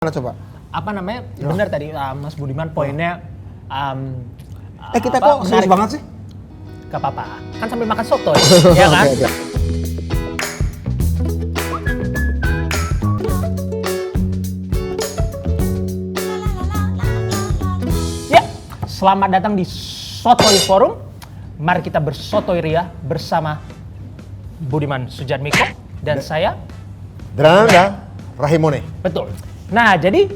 Mana coba? Apa namanya? Benar tadi Mas Budiman poinnya Kita kok serius banget sih? Gak apa-apa, kan sambil makan soto ya kan? Okay. Ya, selamat datang di Sotoy Forum. Mari kita bersotoy ria bersama Budiman Sujatmiko dan saya Drananda Rahimone. Betul. Nah, jadi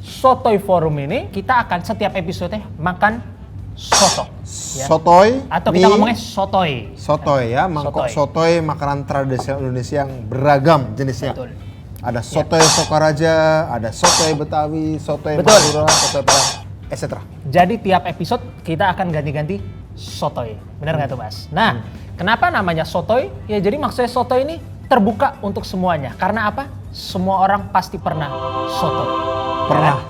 Sotoy Forum ini kita akan setiap episode makan soto. Ya. Sotoy. Atau kita ngomongnya sotoy. Sotoy ya, mangkok sotoy makanan tradisional Indonesia yang beragam jenisnya. Betul. Ada sotoy Sokaraja, ada sotoy Betawi, sotoy Betul. Madura, sotoy Padang, etc. Jadi tiap episode kita akan ganti-ganti sotoy. Benar nggak tuh, Mas? Nah, kenapa namanya sotoy? Ya jadi maksudnya sotoy ini terbuka untuk semuanya. Karena apa? Semua orang pasti pernah sotoy. Pernah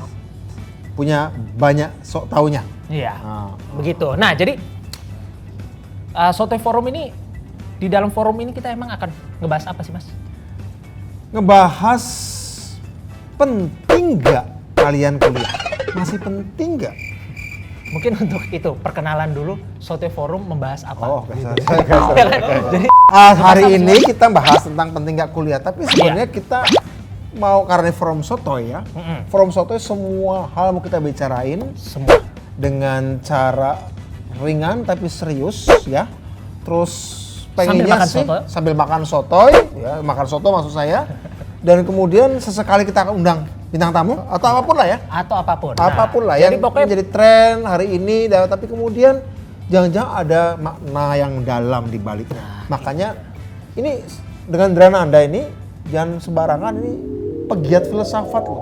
punya banyak sok taunya. Iya, begitu. Nah, jadi Sotoy Forum ini, di dalam forum ini kita emang akan ngebahas apa sih, Mas? Ngebahas penting nggak kalian kuliah? Masih penting nggak? Mungkin untuk itu, perkenalan dulu Sotoy Forum membahas apa. Oh, gitu. Jadi hari ini kita bahas tentang penting nggak kuliah, tapi sebenarnya kita mau karena forum sotoy ya. Forum sotoy semua hal mau kita bicarain Semua dengan cara ringan tapi serius ya. Terus pengennya sambil makan sotoy ya, makan soto maksud saya. Dan kemudian sesekali kita akan undang bintang tamu atau apapun lah ya. Atau apapun. Apapun lah jadi yang pokoknya menjadi tren hari ini, tapi kemudian jangan-jangan ada makna yang dalam di baliknya. Makanya ini dengan Drananda ini jangan sembarangan, ini pegiat filsafat loh.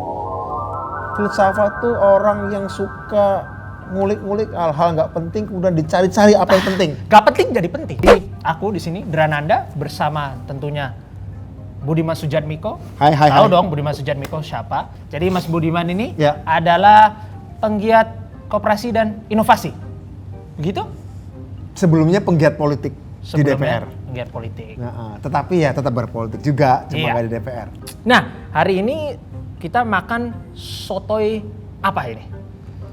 Filsafat tuh orang yang suka ngulik-ngulik hal-hal nggak penting kemudian dicari-cari apa yang penting. Gak penting jadi penting. Jadi aku di sini Drananda bersama tentunya Budiman Sujatmiko. Hai. Tahu dong Budiman Sujatmiko siapa? Jadi Mas Budiman ini Ya. adalah penggiat koperasi dan inovasi. Begitu? Sebelumnya penggiat politik di DPR. Penggiat politik. Nah, tetapi ya tetap berpolitik juga, cuma nggak di DPR. Nah, hari ini kita makan sotoy apa ini?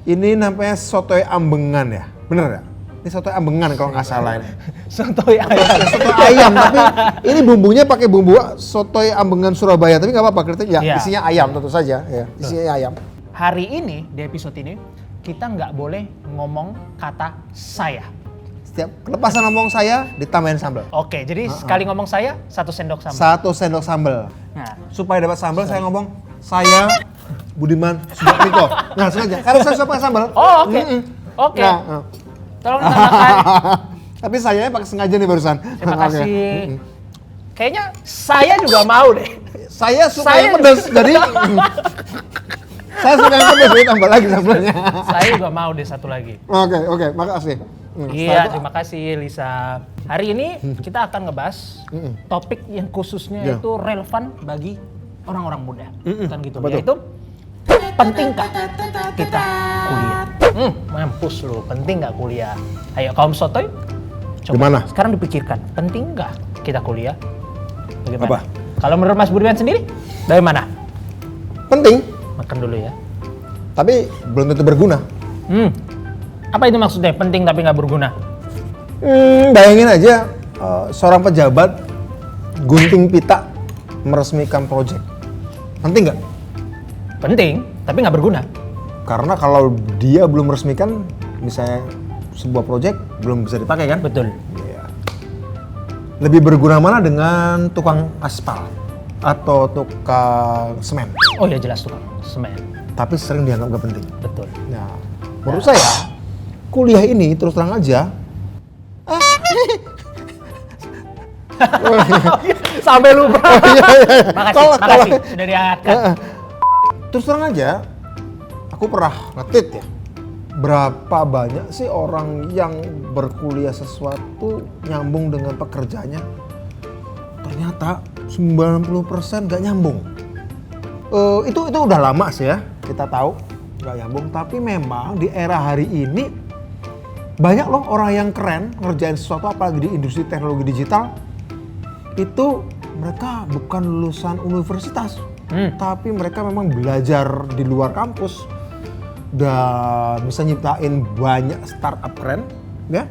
Ini namanya sotoy ambengan ya, bener ya? Ini sotoy ambengan kalau nggak salah ini. Sotoy ayam. Sotoy ayam, tapi ini bumbunya pakai bumbu sotoy ambengan Surabaya, tapi nggak apa-apa, kritik ya. Iya. Isinya ayam tentu saja, ya. Isinya ayam. Hari ini di episode ini kita nggak boleh ngomong kata saya. Setiap kelepasan ngomong saya ditambahin sambal. Oke, jadi sekali ngomong saya 1 sendok sambal. 1 sendok sambal. Nah, Supaya dapat sambal saya ngomong saya Budiman Sujatmiko. Nah, sengaja karena saya suka pakai sambal. oh oke. Oke. Nah, Tolong tambahkan. tapi sayanya pakai sengaja nih barusan. Terima kasih. Kayaknya saya juga mau deh. Saya suka yang pedas, jadi saya suka yang pedas, jadi tambah lagi sambalnya. Saya juga mau deh satu lagi. Oke, makasih. Iya, terima kasih Lisa. Hari ini kita akan ngebahas topik yang khususnya itu relevan bagi orang-orang muda. Kan gitu. Yaitu pentingkah kita kuliah? Mampus lu, penting nggak kuliah? Ayo kaum sotoy, coba Gimana? sekarang dipikirkan, penting nggak kita kuliah? Bagaimana? Apa? Kalau menurut Mas Budiman sendiri, dari mana? Penting, Makan dulu ya. tapi belum tentu berguna. Apa itu maksudnya penting tapi nggak berguna? Bayangin aja seorang pejabat gunting pita meresmikan proyek. Penting nggak? Penting, tapi nggak berguna. Karena kalau dia belum meresmikan, misalnya sebuah proyek belum bisa dipakai kan? Betul. Iya. Lebih berguna mana dengan tukang aspal atau tukang semen? Oh ya jelas tukang semen. Tapi sering dianggap nggak penting. Betul. Nah, menurut saya kuliah ini terus terang aja. Sampai lupa. Makasih Kalau- sudah diangkat. Terus terang aja, aku pernah ngetit ya. Berapa banyak sih orang yang berkuliah sesuatu nyambung dengan pekerjaannya? Ternyata 90% nggak nyambung. Itu udah lama sih ya, kita tahu nggak nyambung. Tapi memang di era hari ini banyak loh orang yang keren ngerjain sesuatu, apalagi di industri teknologi digital. Itu mereka bukan lulusan universitas, tapi mereka memang belajar di luar kampus dan bisa nyiptain banyak startup keren, ya.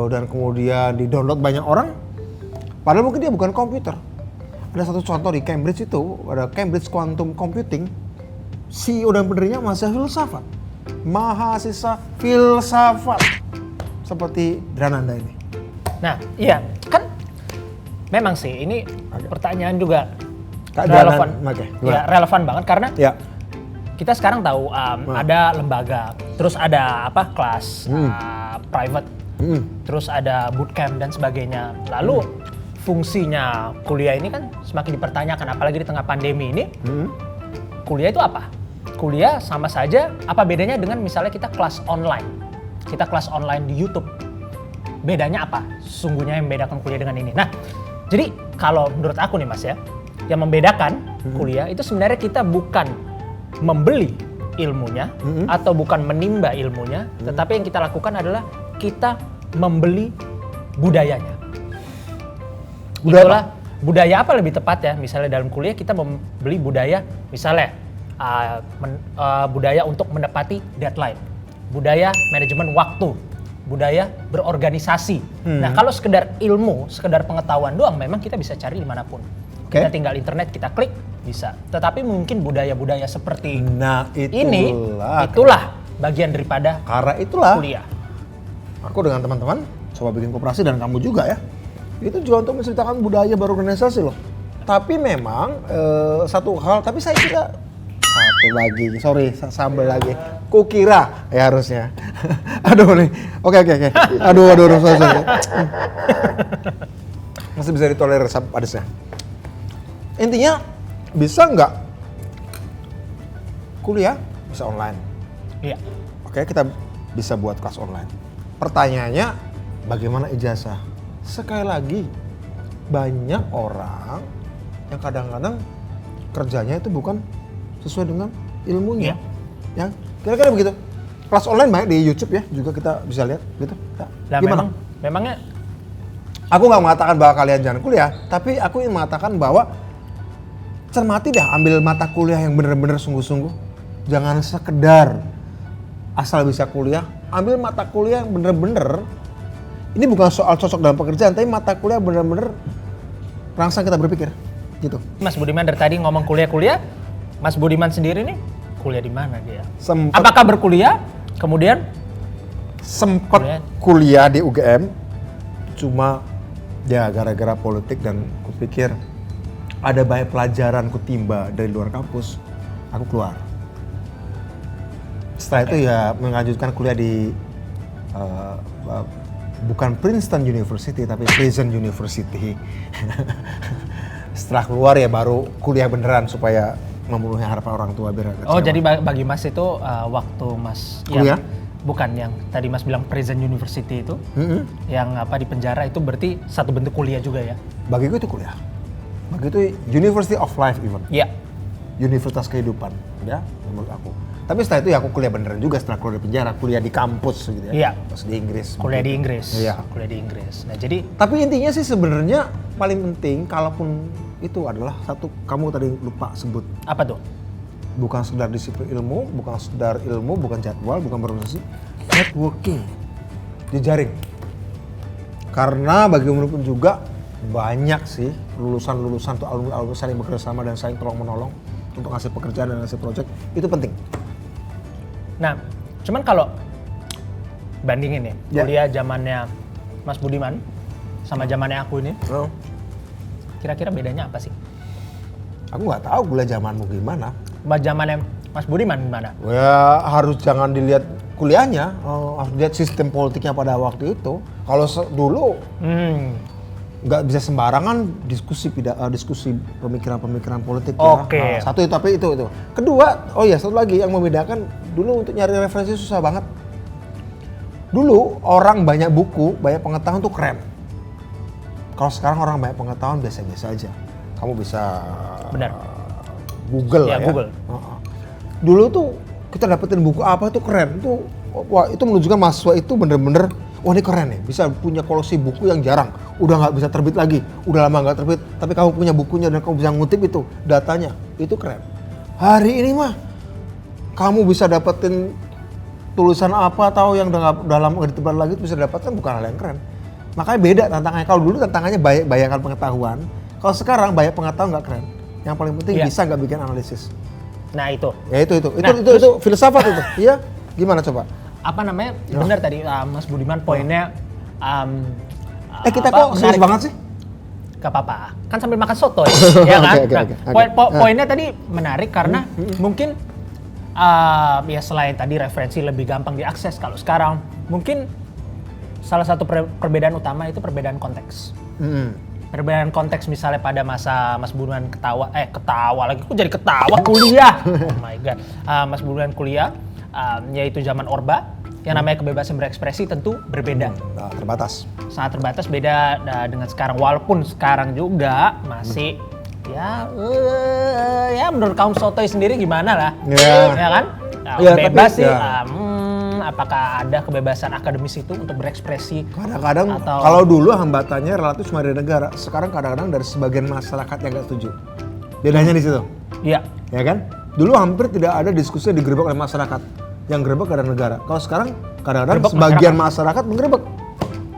Dan kemudian di-download banyak orang. Padahal mungkin dia bukan komputer. Ada satu contoh di Cambridge itu, ada Cambridge Quantum Computing. CEO dan pendirinya mahasiswa filsafat seperti Drananda ini. Nah, iya, kan memang sih ini pertanyaan juga Kak relevan. Oke, Ya, relevan banget karena ya. kita sekarang tahu ada lembaga, terus ada kelas private, terus ada bootcamp dan sebagainya. Lalu fungsinya kuliah ini kan semakin dipertanyakan, apalagi di tengah pandemi ini. Kuliah itu apa? Kuliah sama saja, apa bedanya dengan misalnya kita kelas online? Kita kelas online di YouTube. Bedanya apa? Sesungguhnya yang membedakan kuliah dengan ini. Nah, jadi kalau menurut aku nih Mas ya, yang membedakan kuliah itu sebenarnya kita bukan membeli ilmunya atau bukan menimba ilmunya, tetapi yang kita lakukan adalah kita membeli budayanya. Itulah budaya apa lebih tepat ya? Misalnya dalam kuliah kita membeli budaya, misalnya budaya untuk menepati deadline, budaya manajemen waktu, budaya berorganisasi. Nah kalau sekedar ilmu, sekedar pengetahuan doang, memang kita bisa cari dimanapun. Kita tinggal internet, kita klik, bisa. Tetapi mungkin budaya-budaya seperti ini, itulah bagian daripada kuliah. Aku dengan teman-teman coba bikin koperasi dan kamu juga ya. Itu juga untuk menceritakan budaya berorganisasi loh. Tapi memang satu hal, tapi saya kira satu lagi, sambal lagi. Kukira ya harusnya. Aduh nih. Oke. Aduh, sorry. Masih bisa ditolerir pedasnya. Intinya bisa nggak kuliah bisa online? Iya. Oke, kita bisa buat kelas online. Pertanyaannya, bagaimana ijazah? Sekali lagi, banyak orang yang kadang-kadang kerjanya itu bukan sesuai dengan ilmunya. Ya, kira-kira begitu. Kelas online banyak di YouTube ya, juga kita bisa lihat gitu. Nah, gimana? Memangnya aku nggak mengatakan bahwa kalian jangan kuliah, tapi aku ingin mengatakan bahwa cermati dah, ambil mata kuliah yang benar-benar sungguh-sungguh. Jangan sekedar asal bisa kuliah, ambil mata kuliah yang benar-benar. Ini bukan soal cocok dalam pekerjaan, tapi mata kuliah benar-benar rangsang kita berpikir, gitu. Mas Budiman dari tadi ngomong kuliah-kuliah, Mas Budiman sendiri nih kuliah di mana dia? Apakah berkuliah? Kemudian sempat kuliah di UGM, cuma ya gara-gara politik dan kupikir ada banyak pelajaran kutimba dari luar kampus, aku keluar. Setelah itu ya melanjutkan kuliah di bukan Princeton University tapi Prison University. Setelah keluar ya baru kuliah beneran supaya memenuhi harapan orang tua biar Oh jadi bagi Mas itu waktu Mas kuliah? Bukan yang tadi Mas bilang Prison University itu, yang di penjara itu berarti satu bentuk kuliah juga ya? Bagiku itu kuliah. Bagiku itu University of Life even. Iya. Universitas kehidupan, ya menurut aku. Tapi setelah itu ya aku kuliah beneran juga setelah keluar dari penjara, kuliah di kampus gitu ya. Iya. Pas di Inggris. Kuliah di Inggris. Iya. Kuliah di Inggris. Nah jadi. Tapi intinya sih sebenarnya paling penting, kalaupun itu adalah satu, kamu tadi lupa sebut. Apa tuh? Bukan sekedar disiplin ilmu, bukan jadwal, bukan berorganisasi, networking, jejaring. Karena bagaimanapun juga banyak sih lulusan-lulusan atau alumni saling bekerja sama dan saling tolong-menolong untuk ngasih pekerjaan dan ngasih project, itu penting. Nah, cuman kalau bandingin nih, kuliah zamannya Mas Budiman sama zamannya aku ini, kira-kira bedanya apa sih? Aku nggak tahu kuliah zamanmu gimana. Zamannya Mas Budiman gimana? Ya harus jangan dilihat kuliahnya, harus lihat sistem politiknya pada waktu itu. Kalau dulu nggak bisa sembarangan diskusi pemikiran-pemikiran politik. Oke. Satu itu, tapi itu. Kedua, satu lagi yang membedakan, dulu untuk nyari referensi susah banget. Dulu orang banyak buku, banyak pengetahuan tuh keren. Kalau sekarang orang banyak pengetahuan biasa-biasa aja. Kamu bisa Google ya. Google. Dulu tuh kita dapetin buku apa tuh keren. Itu menunjukkan mahasiswa itu bener-bener, wah ini keren nih, bisa punya koleksi buku yang jarang. Udah nggak bisa terbit lagi, udah lama nggak terbit, tapi kamu punya bukunya dan kamu bisa ngutip itu datanya. itu keren. Hari ini mah kamu bisa dapetin tulisan apa atau yang dalam ditebal lagi bisa dapatkan bukan hal yang keren. Makanya beda tantangannya. Kalau dulu tantangannya bayangkan pengetahuan. Kalau sekarang banyak pengetahuan nggak keren. Yang paling penting bisa nggak bikin analisis. Nah itu. Ya itu filsafat itu. Iya. Gimana coba? Apa namanya? Benar tadi Mas Budiman poinnya. Kita kok serius banget sih? Gak apa-apa, kan sambil makan soto ya kan? Poinnya tadi menarik karena mungkin ya selain tadi referensi lebih gampang diakses, kalau sekarang mungkin salah satu perbedaan utama itu perbedaan konteks. Perbedaan konteks misalnya pada masa Mas Budiman ketawa lagi, aku jadi ketawa kuliah. Oh my god, Mas Budiman kuliah, yaitu zaman Orba. Yang namanya kebebasan berekspresi tentu berbeda. Terbatas. Sangat terbatas, beda dengan sekarang. Walaupun sekarang juga masih ya menurut kaum sotoy sendiri gimana lah. Ya kan? Bebas sih. Apakah ada kebebasan akademis itu untuk berekspresi? Kadang-kadang kalau dulu hambatannya relatif cuma dari negara. Sekarang kadang-kadang dari sebagian masyarakat yang nggak setuju. Bedanya di situ. Iya. Ya kan? Dulu hampir tidak ada diskusi yang digerebek oleh masyarakat. Yang gerebek ada negara. Kalau sekarang kadang-kadang sebagian masyarakat menggerebek.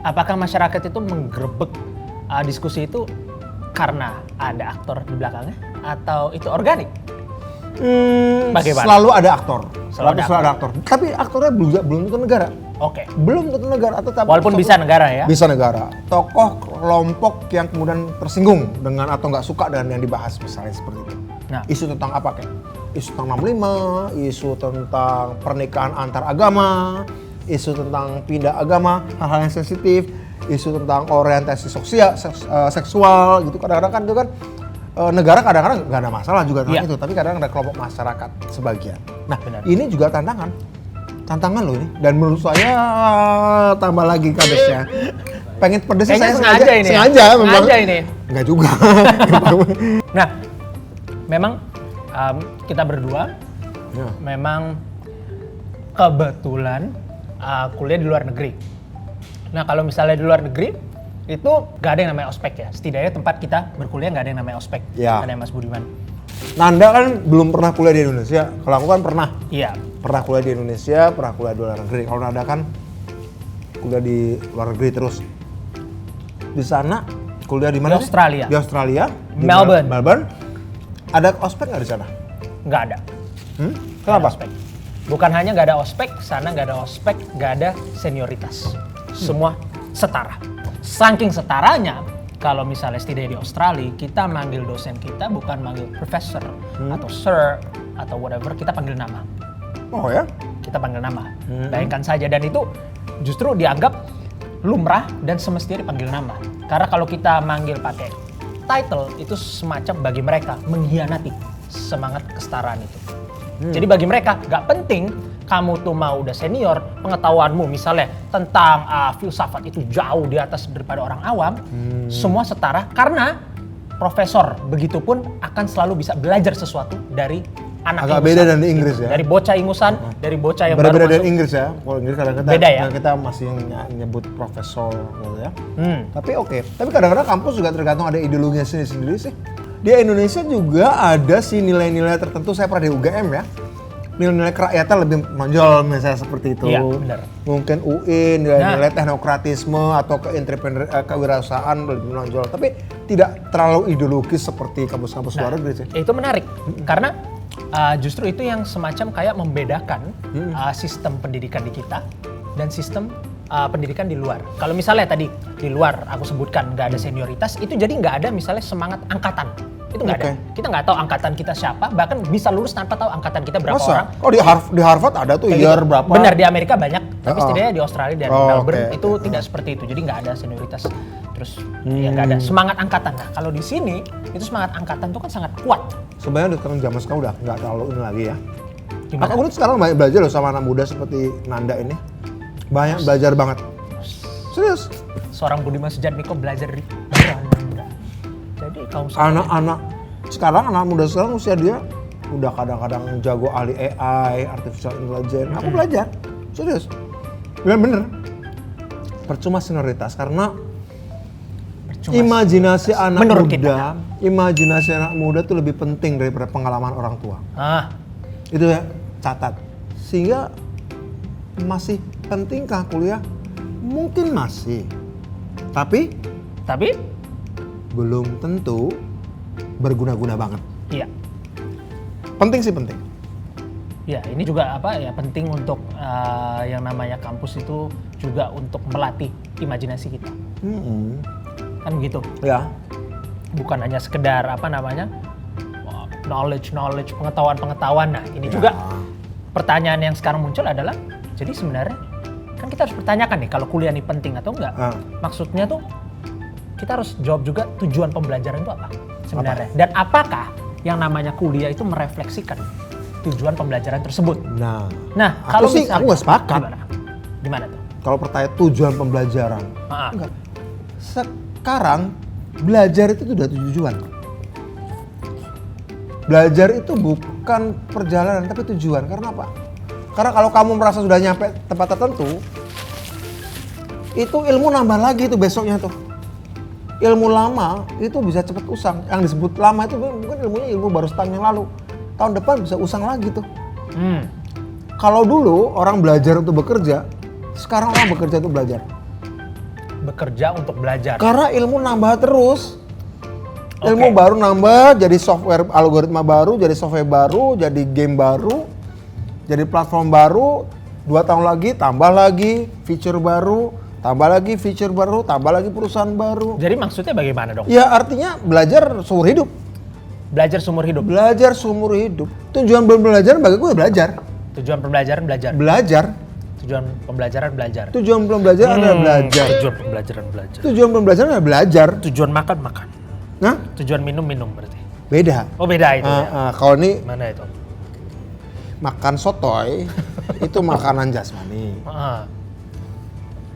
Apakah masyarakat itu menggerebek diskusi itu karena ada aktor di belakangnya atau itu organik? Bagaimana? Selalu ada aktor. Selalu ada aktor. Tapi aktornya belum tentu negara. Oke. Belum tentu negara atau walaupun bisa negara ya. Bisa negara. Tokoh kelompok yang kemudian tersinggung dengan atau nggak suka dengan yang dibahas misalnya seperti itu. Nah, isu tentang apa kayak? Isu tentang 65, isu tentang pernikahan antar agama, isu tentang pindah agama, hal-hal yang sensitif, isu tentang orientasi seksual gitu. Kadang-kadang kan itu kan negara kadang-kadang nggak ada masalah juga tentang itu, tapi kadang ada kelompok masyarakat sebagian. Nah, ini juga tantangan loh ini. Dan menurut saya tambah lagi pedesnya. Pengen pedesnya saya sengaja ini. Sengaja ini. Enggak juga. Nah, memang kita berdua memang kebetulan kuliah di luar negeri. Nah, kalau misalnya di luar negeri itu gak ada yang namanya ospek ya. Setidaknya tempat kita berkuliah gak ada yang namanya ospek. Ada yang Mas Budiman. Nanda kan belum pernah kuliah di Indonesia. Kalau aku kan pernah. Iya. Pernah kuliah di Indonesia, pernah kuliah di luar negeri. Kalau Nanda kan kuliah di luar negeri terus. Di sana kuliah di mana? Di Australia. Di Australia. Melbourne. Ada ospek nggak di sana? Nggak ada. Kenapa? Ospek. Bukan hanya nggak ada ospek, sana nggak ada ospek, nggak ada senioritas. Semua setara. Saking setaranya, kalau misalnya setidaknya di Australia, kita manggil dosen kita bukan manggil professor atau sir atau whatever, kita panggil nama. Oh ya? Kita panggil nama. Bayangkan saja, dan itu justru dianggap lumrah dan semestinya dipanggil nama. Karena kalau kita manggil pakai title itu semacam bagi mereka mengkhianati semangat kesetaraan itu. Jadi bagi mereka gak penting kamu tuh mau udah senior, pengetahuanmu misalnya tentang filsafat itu jauh di atas daripada orang awam, semua setara karena profesor begitupun akan selalu bisa belajar sesuatu dari anak agak beda dari Inggris ya. Dari bocah ingusan, dari bocah yang beda baru masuk. Dari Inggris ya. Kalau Inggris kadang-kadang beda ya? Kita masih nyebut profesor gitu ya. Tapi oke. Tapi kadang-kadang kampus juga tergantung ada ideologinya sendiri sih. Di Indonesia juga ada sih nilai-nilai tertentu. Saya pernah di UGM ya. Nilai-nilai kerakyatan lebih menonjol misalnya seperti itu. Iya, benar. Mungkin UI nilai-nilai teknokratisme atau kewirausahaan lebih menonjol. Tapi tidak terlalu ideologis seperti kampus-kampus luar negeri sih. Itu menarik karena justru itu yang semacam kayak membedakan sistem pendidikan di kita dan sistem pendidikan di luar. Kalau misalnya tadi di luar aku sebutkan nggak ada senioritas, itu jadi nggak ada misalnya semangat angkatan. Itu nggak ada. Kita nggak tahu angkatan kita siapa, bahkan bisa lulus tanpa tahu angkatan kita berapa orang. Oh di Harvard ada tuh year berapa? Benar, di Amerika banyak, tapi setidaknya di Australia dan Melbourne itu tidak seperti itu. Jadi nggak ada senioritas. Terus ya nggak ada semangat angkatan. Nah kalau di sini itu semangat angkatan itu kan sangat kuat. Sebenarnya sekarang zaman sekarang udah nggak terlalu ini lagi ya. Gimana? Aku sekarang banyak belajar loh sama anak muda seperti Nanda ini. Banyak belajar banget. Serius. Seorang Budiman Sujatmiko belajar di Nanda. Jadi kaum anak-anak sekarang, anak muda sekarang usia dia udah kadang-kadang jago ahli AI, artificial intelligence. Aku belajar. Serius. Bener-bener. Percuma senioritas karena Imajinasi anak menurut muda, imajinasi anak muda itu lebih penting daripada pengalaman orang tua. Itu ya, catat. Sehingga masih pentingkah kuliah? Mungkin masih. Tapi belum tentu berguna-guna banget. Iya. Penting sih penting. Ya, ini juga penting untuk yang namanya kampus itu juga untuk melatih imajinasi kita. Kan gitu. Ya. Bukan hanya sekedar knowledge, pengetahuan. Nah, ini juga pertanyaan yang sekarang muncul adalah, jadi sebenarnya kan kita harus pertanyakan nih kalau kuliah ini penting atau enggak. Maksudnya tuh kita harus jawab juga tujuan pembelajaran itu apa sebenarnya. Dan apakah yang namanya kuliah itu merefleksikan tujuan pembelajaran tersebut. Nah kalau aku nggak sepakat. Gimana tuh? Kalau pertanyaan tujuan pembelajaran, enggak. Sekarang belajar itu sudah tujuan. Belajar itu bukan perjalanan tapi tujuan. Karena apa? Karena kalau kamu merasa sudah nyampe tempat tertentu, itu ilmu nambah lagi itu besoknya tuh. Ilmu lama itu bisa cepat usang. Yang disebut lama itu bukan ilmunya ilmu baru setahun yang lalu. Tahun depan bisa usang lagi tuh. Kalau dulu orang belajar untuk bekerja, sekarang orang bekerja untuk belajar. Bekerja untuk belajar. Karena ilmu nambah terus. Ilmu baru nambah, jadi software algoritma baru, jadi software baru, jadi game baru, jadi platform baru. 2 tahun lagi tambah lagi feature baru, tambah lagi feature baru, tambah lagi perusahaan baru. Jadi maksudnya bagaimana dong? Ya artinya belajar seumur hidup. Belajar seumur hidup. Belajar seumur hidup. Tujuan belajar bagi gue belajar. Tujuan pembelajaran belajar. Belajar. Tujuan pembelajaran belajar. Tujuan pembelajaran adalah belajar. Tujuan pembelajaran belajar. Tujuan pembelajaran adalah belajar. Tujuan makan makan. Nah? Tujuan minum minum berarti. Beda. Oh beda itu. Ya? Kalau ini mana itu? makan sotoy itu makanan jasmani.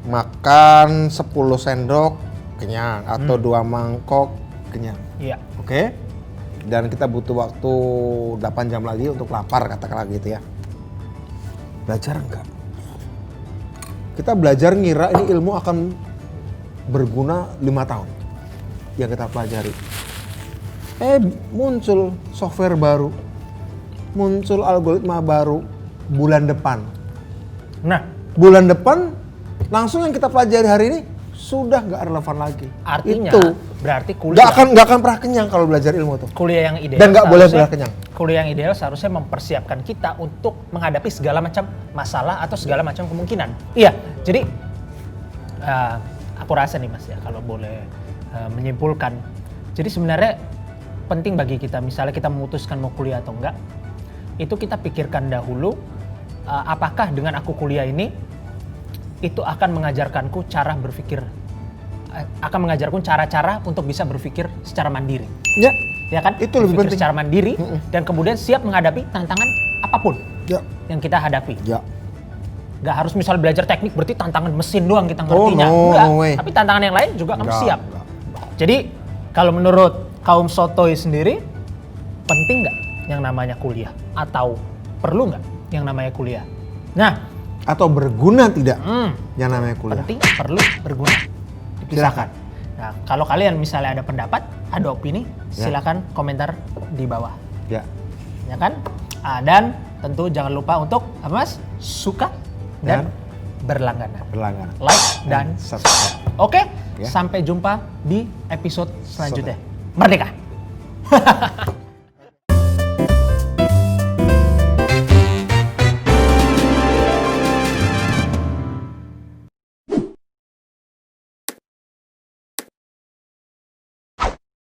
Makan 10 sendok kenyang atau 2 mangkok kenyang. Iya. Oke? Dan kita butuh waktu 8 jam lagi untuk lapar katakanlah gitu ya. Belajar enggak? Kita belajar ngira ini ilmu akan berguna 5 tahun yang kita pelajari. Muncul software baru, muncul algoritma baru bulan depan. Nah, bulan depan langsung yang kita pelajari hari ini sudah nggak relevan lagi. Artinya itu berarti kuliah nggak akan pernah kenyang kalau belajar ilmu tuh. Kuliah yang ideal dan nggak boleh pernah kenyang. Kuliah yang ideal seharusnya mempersiapkan kita untuk menghadapi segala macam masalah atau segala macam kemungkinan. Iya, jadi aku rasa nih Mas ya kalau boleh menyimpulkan. Jadi sebenarnya penting bagi kita misalnya kita memutuskan mau kuliah atau enggak, itu kita pikirkan dahulu apakah dengan aku kuliah ini itu akan mengajarkanku cara berpikir, akan mengajarkan cara-cara untuk bisa berpikir secara mandiri. Ya kan? Itu lebih penting. Secara mandiri dan kemudian siap menghadapi tantangan apapun yang kita hadapi. Gak harus misal belajar teknik berarti tantangan mesin doang kita ngertinya. Enggak. Tapi tantangan yang lain juga kamu siap. Jadi kalau menurut kaum sotoy sendiri, penting nggak yang namanya kuliah? Atau perlu nggak yang namanya kuliah? Nah, atau berguna tidak yang namanya kuliah? Penting, perlu, berguna. Dipisahkan. Nah, kalau kalian misalnya ada pendapat, ada opini, silakan komentar di bawah. Ya kan? Dan tentu jangan lupa untuk apa Mas? Suka dan berlangganan. Like dan subscribe. Oke? Sampai jumpa di episode selanjutnya. Merdeka!